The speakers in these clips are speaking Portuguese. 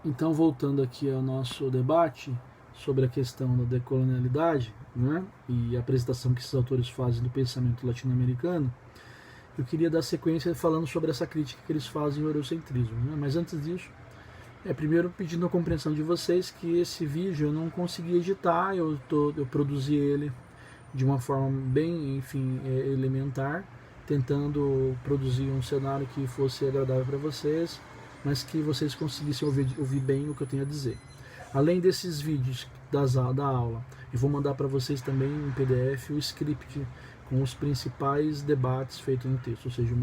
Então, voltando aqui ao nosso debate sobre a questão da decolonialidade, né, e a apresentação que esses autores fazem do pensamento latino-americano, eu queria dar sequência falando sobre essa crítica que eles fazem ao eurocentrismo. Né? Mas antes disso, primeiro pedindo a compreensão de vocês que esse vídeo eu não consegui editar, eu produzi ele de uma forma bem, enfim, elementar, tentando produzir um cenário que fosse agradável para vocês, mas que vocês conseguissem ouvir bem o que eu tenho a dizer. Além desses vídeos da aula, eu vou mandar para vocês também em PDF o script com os principais debates feitos no texto, ou seja,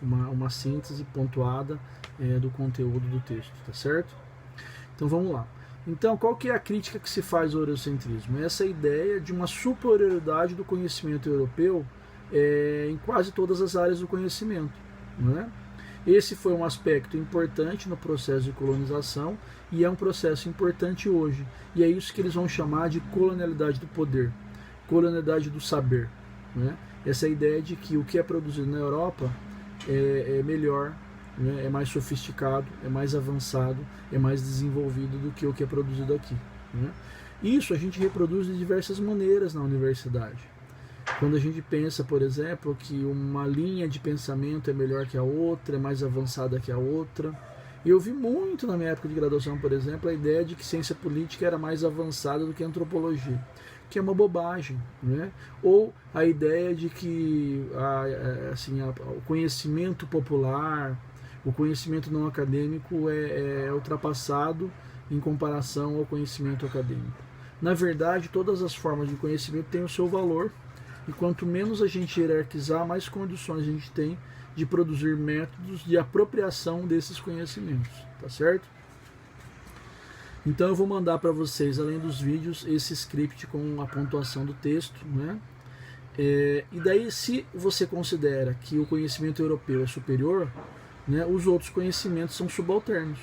uma síntese pontuada do conteúdo do texto, tá certo? Então vamos lá. Então, qual que é a crítica que se faz ao eurocentrismo? Essa ideia de uma superioridade do conhecimento europeu em quase todas as áreas do conhecimento, não é? Esse foi um aspecto importante no processo de colonização e é um processo importante hoje. E é isso que eles vão chamar de colonialidade do poder, colonialidade do saber. Né? Essa ideia de que o que é produzido na Europa é melhor, né? É mais sofisticado, é mais avançado, é mais desenvolvido do que o que é produzido aqui. Né? Isso a gente reproduz de diversas maneiras na universidade. Quando a gente pensa, por exemplo, que uma linha de pensamento é melhor que a outra, é mais avançada que a outra. E eu vi muito na minha época de graduação, por exemplo, a ideia de que ciência política era mais avançada do que a antropologia, que é uma bobagem, né? Ou a ideia de que o conhecimento popular, o conhecimento não acadêmico é ultrapassado em comparação ao conhecimento acadêmico. Na verdade, todas as formas de conhecimento têm o seu valor, e quanto menos a gente hierarquizar, mais condições a gente tem de produzir métodos de apropriação desses conhecimentos, tá certo? Então eu vou mandar para vocês, além dos vídeos, esse script com a pontuação do texto, né? E daí, se você considera que o conhecimento europeu é superior, né, os outros conhecimentos são subalternos.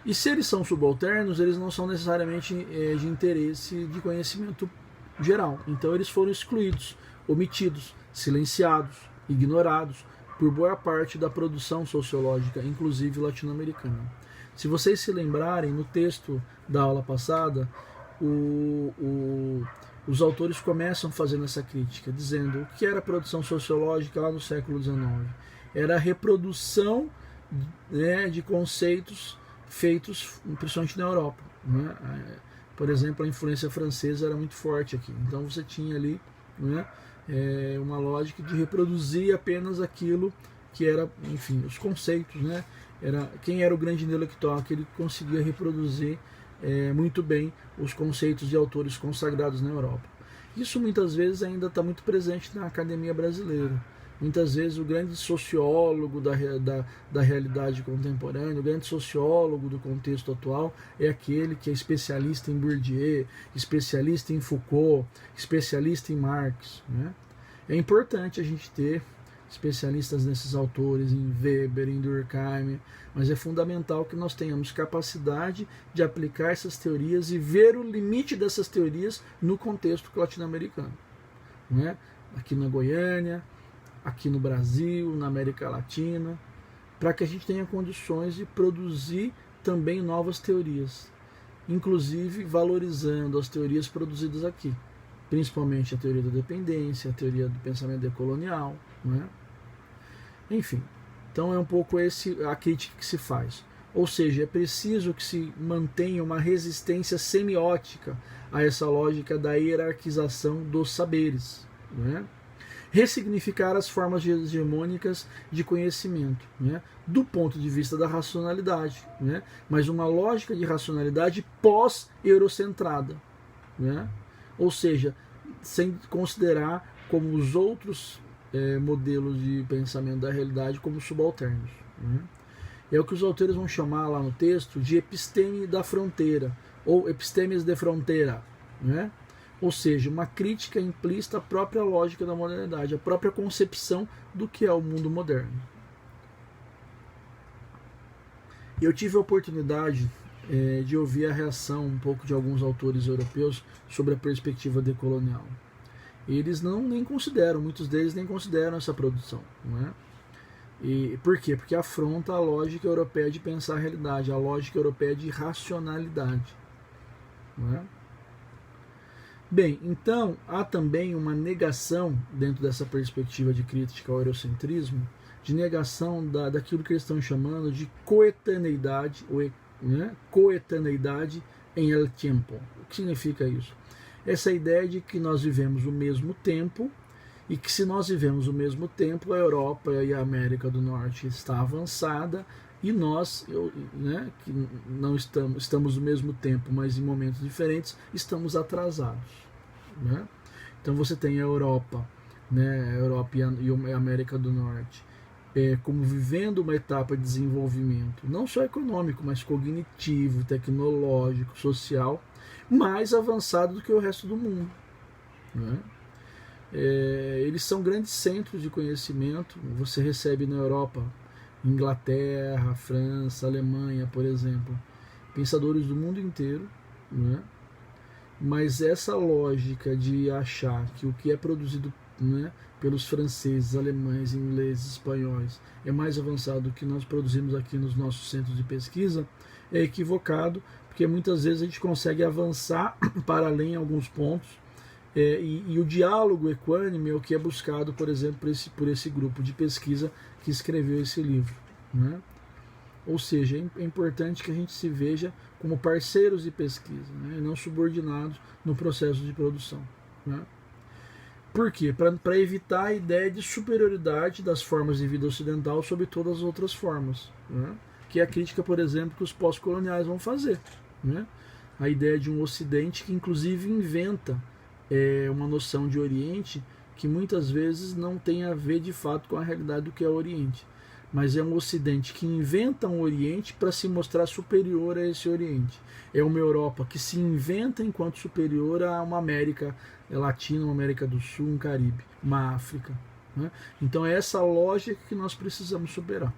E se eles são subalternos, eles não são necessariamente de interesse de conhecimento geral. Então eles foram excluídos, omitidos, silenciados, ignorados por boa parte da produção sociológica, inclusive latino-americana. Se vocês se lembrarem, no texto da aula passada, os autores começam fazendo essa crítica, dizendo o que era a produção sociológica lá no século XIX. Era a reprodução, né, de conceitos feitos principalmente na Europa, né? Por exemplo, a influência francesa era muito forte aqui. Então você tinha ali, né, uma lógica de reproduzir apenas aquilo que era, enfim, os conceitos. Né? Quem era o grande intelectual? Aquele que conseguia reproduzir muito bem os conceitos de autores consagrados na Europa. Isso muitas vezes ainda está muito presente na academia brasileira. Muitas vezes o grande sociólogo da realidade contemporânea, o grande sociólogo do contexto atual é aquele que é especialista em Bourdieu, especialista em Foucault, especialista em Marx. Né? É importante a gente ter especialistas nesses autores, em Weber, em Durkheim, mas é fundamental que nós tenhamos capacidade de aplicar essas teorias e ver o limite dessas teorias no contexto latino-americano. Né? Aqui na Goiânia, aqui no Brasil, na América Latina, para que a gente tenha condições de produzir também novas teorias, inclusive valorizando as teorias produzidas aqui, principalmente a teoria da dependência, a teoria do pensamento decolonial, né? Enfim, então é um pouco a crítica que se faz. Ou seja, é preciso que se mantenha uma resistência semiótica a essa lógica da hierarquização dos saberes, né? Ressignificar as formas hegemônicas de conhecimento, né, do ponto de vista da racionalidade, né, mas uma lógica de racionalidade pós-eurocentrada, né, ou seja, sem considerar como os outros modelos de pensamento da realidade como subalternos. Né. É o que os autores vão chamar lá no texto de episteme da fronteira, ou epistemes de fronteira, né? Ou seja, uma crítica implícita à própria lógica da modernidade, à própria concepção do que é o mundo moderno. Eu tive a oportunidade de ouvir a reação um pouco de alguns autores europeus sobre a perspectiva decolonial. Eles nem consideram, muitos deles nem consideram essa produção. Não é? E por quê? Porque afronta a lógica europeia de pensar a realidade, a lógica europeia de racionalidade. Não é? Bem, então há também uma negação dentro dessa perspectiva de crítica ao eurocentrismo, de negação daquilo que eles estão chamando de coetaneidade, né? Coetaneidade em el tiempo. O que significa isso? Essa ideia de que nós vivemos o mesmo tempo e que se nós vivemos o mesmo tempo, a Europa e a América do Norte está avançada e nós, né, que não estamos no mesmo tempo, mas em momentos diferentes, estamos atrasados. Né? Então você tem a Europa, né, a Europa e a América do Norte, como vivendo uma etapa de desenvolvimento, não só econômico, mas cognitivo, tecnológico, social, mais avançado do que o resto do mundo. Né? Eles são grandes centros de conhecimento. Você recebe na Europa, Inglaterra, França, Alemanha, por exemplo, pensadores do mundo inteiro, né? Mas essa lógica de achar que o que é produzido, né, pelos franceses, alemães, ingleses, espanhóis é mais avançado do que nós produzimos aqui nos nossos centros de pesquisa é equivocado, porque muitas vezes a gente consegue avançar para além em alguns pontos, e o diálogo equânime é o que é buscado, por exemplo, por esse grupo de pesquisa que escreveu esse livro. Né? Ou seja, é importante que a gente se veja como parceiros de pesquisa, né, e não subordinados no processo de produção. Né? Por quê? Para evitar a ideia de superioridade das formas de vida ocidental sobre todas as outras formas. Né? Que é a crítica, por exemplo, que os pós-coloniais vão fazer. Né? A ideia de um Ocidente que, inclusive, inventa uma noção de Oriente que muitas vezes não tem a ver de fato com a realidade do que é o Oriente. Mas é um Ocidente que inventa um Oriente para se mostrar superior a esse Oriente. É uma Europa que se inventa enquanto superior a uma América Latina, uma América do Sul, um Caribe, uma África. Né? Então é essa lógica que nós precisamos superar.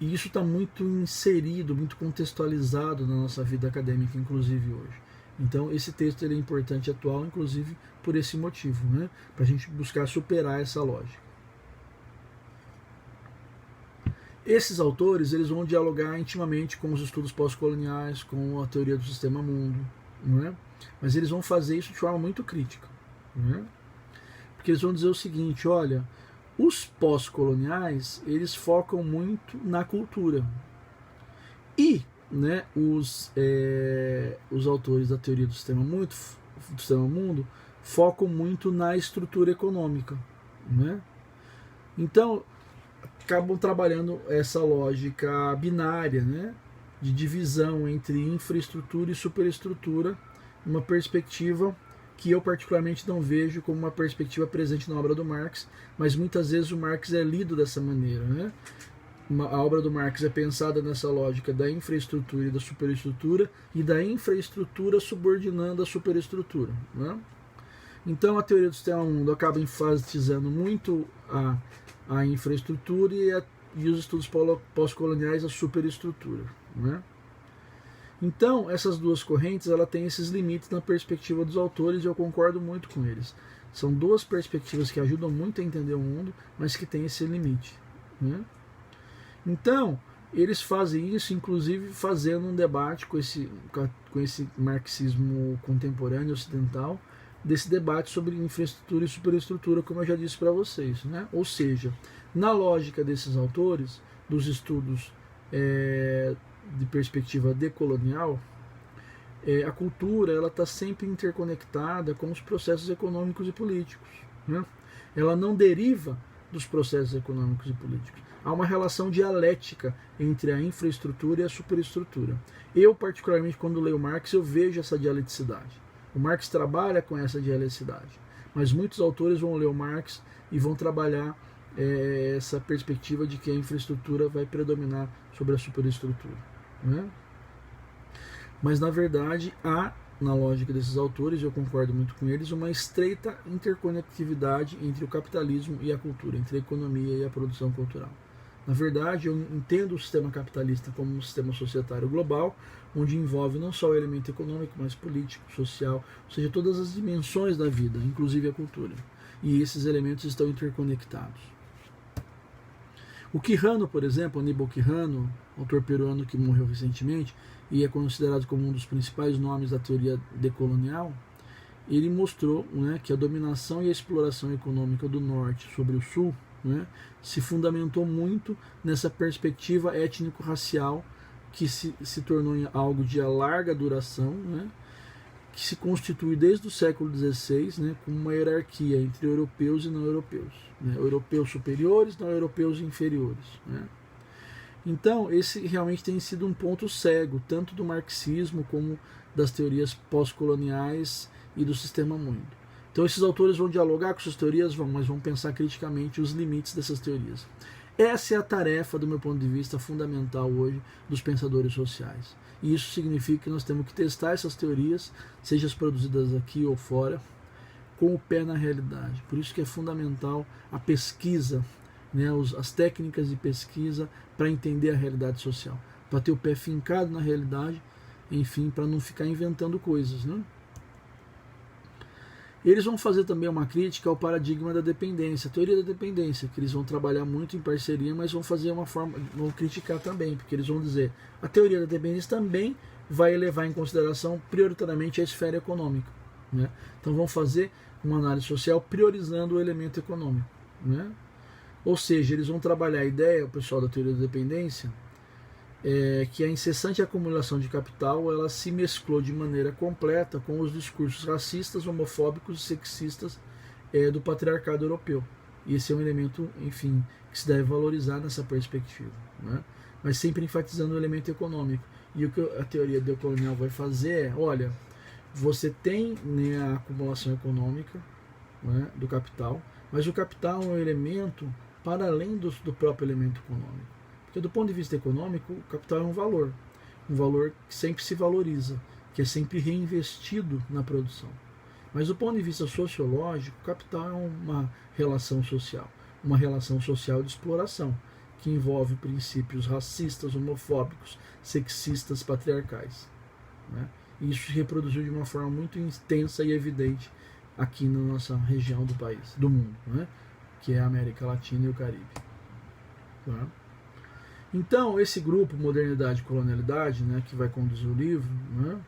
E isso está muito inserido, muito contextualizado na nossa vida acadêmica, inclusive hoje. Então esse texto ele é importante e atual, inclusive por esse motivo, né? Para a gente buscar superar essa lógica. Esses autores eles vão dialogar intimamente com os estudos pós-coloniais, com a teoria do sistema mundo, não é? Mas eles vão fazer isso de forma muito crítica. Não é? Porque eles vão dizer o seguinte, olha, os pós-coloniais eles focam muito na cultura. E, né, os autores da teoria do sistema mundo focam muito na estrutura econômica. Né? Então, acabam trabalhando essa lógica binária, né, de divisão entre infraestrutura e superestrutura, uma perspectiva que eu particularmente não vejo como uma perspectiva presente na obra do Marx, mas muitas vezes o Marx é lido dessa maneira. Né? A obra do Marx é pensada nessa lógica da infraestrutura e da superestrutura, e da infraestrutura subordinando a superestrutura. Né? Então a teoria do sistema mundo acaba enfatizando muito a infraestrutura e os estudos pós-coloniais a superestrutura. Né? Então, essas duas correntes ela têm esses limites na perspectiva dos autores e eu concordo muito com eles. São duas perspectivas que ajudam muito a entender o mundo, mas que têm esse limite. Né? Então, eles fazem isso, inclusive fazendo um debate com esse marxismo contemporâneo ocidental, desse debate sobre infraestrutura e superestrutura, como eu já disse para vocês. Né? Ou seja, na lógica desses autores, dos estudos de perspectiva decolonial, a cultura ela está sempre interconectada com os processos econômicos e políticos. Né? Ela não deriva dos processos econômicos e políticos. Há uma relação dialética entre a infraestrutura e a superestrutura. Eu, particularmente, quando leio Marx, eu vejo essa dialeticidade. O Marx trabalha com essa dialeticidade, mas muitos autores vão ler o Marx e vão trabalhar essa perspectiva de que a infraestrutura vai predominar sobre a superestrutura. Né? Mas, na verdade, há, na lógica desses autores, eu concordo muito com eles, uma estreita interconectividade entre o capitalismo e a cultura, entre a economia e a produção cultural. Na verdade, eu entendo o sistema capitalista como um sistema societário global, onde envolve não só o elemento econômico, mas político, social, ou seja, todas as dimensões da vida, inclusive a cultura. E esses elementos estão interconectados. O Quijano, por exemplo, Aníbal Quijano, autor peruano que morreu recentemente e é considerado como um dos principais nomes da teoria decolonial, ele mostrou, né, que a dominação e a exploração econômica do norte sobre o sul, né, se fundamentou muito nessa perspectiva étnico-racial que se tornou algo de larga duração, né, que se constitui desde o século XVI, né, com uma hierarquia entre europeus e não europeus, né, europeus superiores, não europeus inferiores, né. Então, esse realmente tem sido um ponto cego, tanto do marxismo como das teorias pós-coloniais e do sistema mundo. Então, esses autores vão dialogar com suas teorias, mas vão pensar criticamente os limites dessas teorias. Essa é a tarefa, do meu ponto de vista, fundamental hoje dos pensadores sociais. E isso significa que nós temos que testar essas teorias, seja as produzidas aqui ou fora, com o pé na realidade. Por isso que é fundamental a pesquisa, né, as técnicas de pesquisa para entender a realidade social, para ter o pé fincado na realidade, enfim, para não ficar inventando coisas, né? Eles vão fazer também uma crítica ao paradigma da dependência, a teoria da dependência, que eles vão trabalhar muito em parceria, mas vão fazer uma forma, vão criticar também, porque eles vão dizer a teoria da dependência também vai levar em consideração prioritariamente a esfera econômica, né? Então vão fazer uma análise social priorizando o elemento econômico, né? Ou seja, eles vão trabalhar a ideia, o pessoal da teoria da dependência, que a incessante acumulação de capital ela se mesclou de maneira completa com os discursos racistas, homofóbicos e sexistas do patriarcado europeu. E esse é um elemento, enfim, que se deve valorizar nessa perspectiva, né? Mas sempre enfatizando o elemento econômico. E o que a teoria decolonial vai fazer é, olha, você tem, né, a acumulação econômica, né, do capital, mas o capital é um elemento para além do próprio elemento econômico. Porque do ponto de vista econômico, o capital é um valor que sempre se valoriza, que é sempre reinvestido na produção. Mas do ponto de vista sociológico, o capital é uma relação social de exploração, que envolve princípios racistas, homofóbicos, sexistas, patriarcais, né? E isso se reproduziu de uma forma muito intensa e evidente aqui na nossa região do país, do mundo, né? Que é a América Latina e o Caribe. Tá? Então, esse grupo, Modernidade e Colonialidade, né, que vai conduzir o livro, né,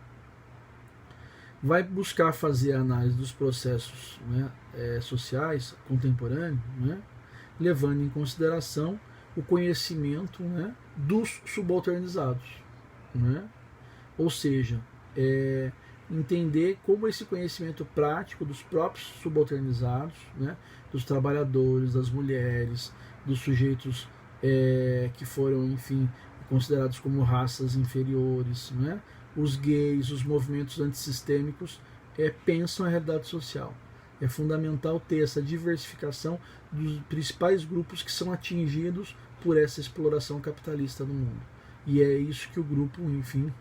vai buscar fazer a análise dos processos, né, sociais contemporâneos, né, levando em consideração o conhecimento, né, dos subalternizados, né, ou seja, entender como esse conhecimento prático dos próprios subalternizados, né, dos trabalhadores, das mulheres, dos sujeitos que foram, enfim, considerados como raças inferiores, né, os gays, os movimentos antissistêmicos, pensam a realidade social. É fundamental ter essa diversificação dos principais grupos que são atingidos por essa exploração capitalista no mundo. E é isso que o grupo, enfim,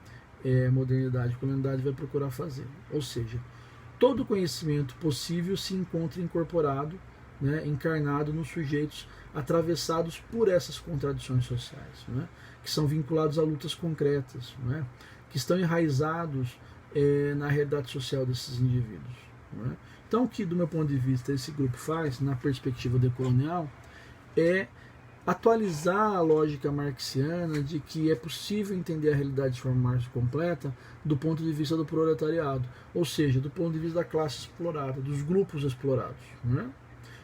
Modernidade e Colonialidade vai procurar fazer. Ou seja, todo conhecimento possível se encontra incorporado, né, encarnado nos sujeitos atravessados por essas contradições sociais, né, que são vinculados a lutas concretas, né, que estão enraizados na realidade social desses indivíduos, né. Então, o que, do meu ponto de vista, esse grupo faz, na perspectiva decolonial, é atualizar a lógica marxiana de que é possível entender a realidade de forma mais completa do ponto de vista do proletariado, ou seja, do ponto de vista da classe explorada, dos grupos explorados, né?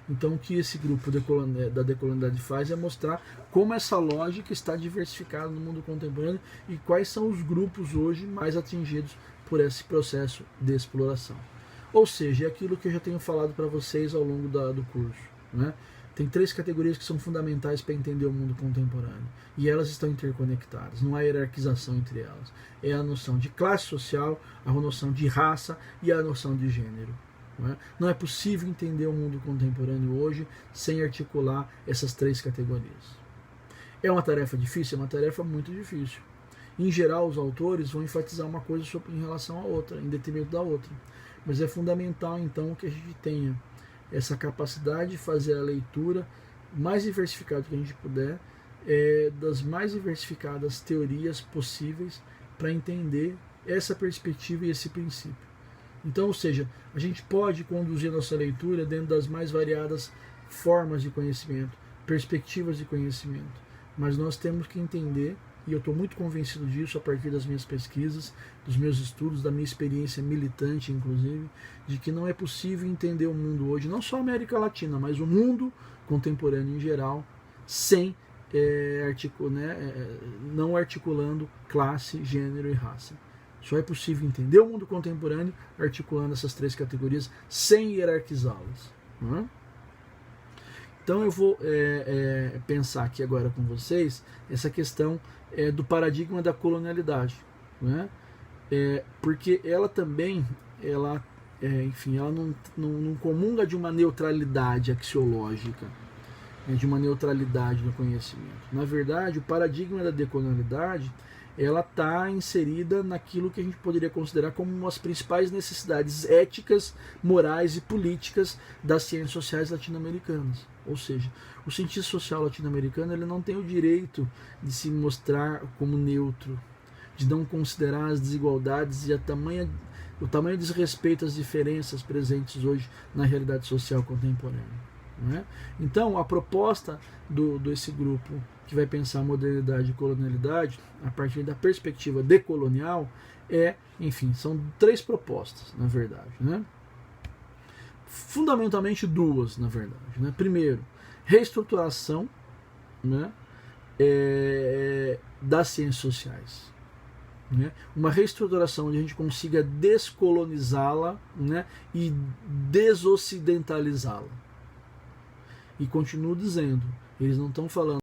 Então, o que esse grupo da decolonialidade faz é mostrar como essa lógica está diversificada no mundo contemporâneo e quais são os grupos hoje mais atingidos por esse processo de exploração. Ou seja, é aquilo que eu já tenho falado para vocês ao longo do curso, né? Tem 3 categorias que são fundamentais para entender o mundo contemporâneo. E elas estão interconectadas, não há hierarquização entre elas. É a noção de classe social, a noção de raça e a noção de gênero. Não é possível entender o mundo contemporâneo hoje sem articular essas 3 categorias. É uma tarefa difícil? É uma tarefa muito difícil. Em geral, os autores vão enfatizar uma coisa em relação à outra, em detrimento da outra. Mas é fundamental, então, que a gente tenha essa capacidade de fazer a leitura mais diversificada que a gente puder, das mais diversificadas teorias possíveis para entender essa perspectiva e esse princípio. Então, ou seja, a gente pode conduzir a nossa leitura dentro das mais variadas formas de conhecimento, perspectivas de conhecimento, mas nós temos que entender, e eu estou muito convencido disso a partir das minhas pesquisas, dos meus estudos, da minha experiência militante, inclusive, de que não é possível entender o mundo hoje, não só a América Latina, mas o mundo contemporâneo em geral, sem não articulando classe, gênero e raça. Só é possível entender o mundo contemporâneo articulando essas três categorias sem hierarquizá-las. Então eu vou pensar aqui agora com vocês essa questão do paradigma da colonialidade, né? Porque ela também, ela não comunga de uma neutralidade axiológica, de uma neutralidade do conhecimento. Na verdade, o paradigma da decolonialidade, ela está inserida naquilo que a gente poderia considerar como as principais necessidades éticas, morais e políticas das ciências sociais latino-americanas. Ou seja, o cientista social latino-americano ele não tem o direito de se mostrar como neutro, de não considerar as desigualdades e o tamanho desrespeito às diferenças presentes hoje na realidade social contemporânea. Né? Então, a proposta desse grupo que vai pensar modernidade e colonialidade a partir da perspectiva decolonial são três propostas, na verdade, né? Fundamentalmente duas, na verdade, né? Primeiro, reestruturação, né, das ciências sociais, né? Uma reestruturação onde a gente consiga descolonizá-la, né, e desocidentalizá-la. E continuo dizendo, eles não estão falando